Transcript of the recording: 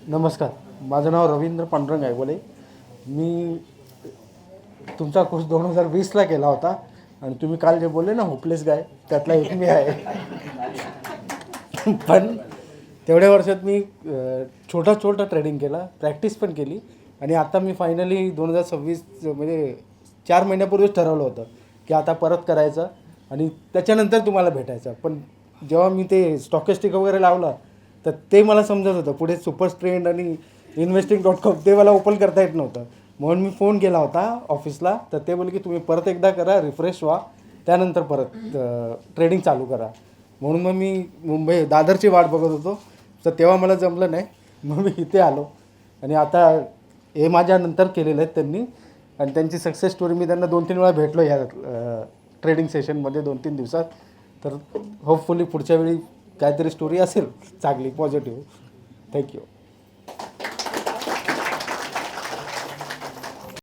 नमस्कार, माझं नाव रवींद्र पांडुरंग गायवले. मी तुमचा कोर्स 2020ला केला होता आणि तुम्ही काल जे बोलले ना होपलेस गाय, त्यातला एक मी आहे. पण तेवढ्या वर्षात मी छोटा ट्रेडिंग केला, प्रॅक्टिस पण केली आणि आता मी फायनली 2026 म्हणजे 4 महिन्यापूर्वीच ठरवलं होतं की आता परत करायचं आणि त्याच्यानंतर तुम्हाला भेटायचं. पण जेव्हा मी ते स्टॉकेस्टिक वगैरे लावलं तर ते मला समजत होतं, पुढे सुपर ट्रेंड आणि investing.com ते मला ओपन करता येत नव्हतं. म्हणून मी फोन केला होता ऑफिसला, तर ते बोलले की तुम्ही परत एकदा करा, रिफ्रेश व्हा, त्यानंतर परत ट्रेडिंग चालू करा. म्हणून मग मी दादरची वाट बघत होतो, तर तेव्हा मला जमलं नाही. मग मी इथे आलो आणि आता हे माझ्यानंतर केलेलं आहे त्यांनी आणि त्यांची सक्सेस स्टोरी मी त्यांना 2-3 वेळा भेटलो ह्या ट्रेडिंग सेशनमध्ये 2-3 दिवसात. तर होपफुली पुढच्या वेळी काहीतरी स्टोरी असेल चांगली, पॉझिटिव्ह. थँक्यू.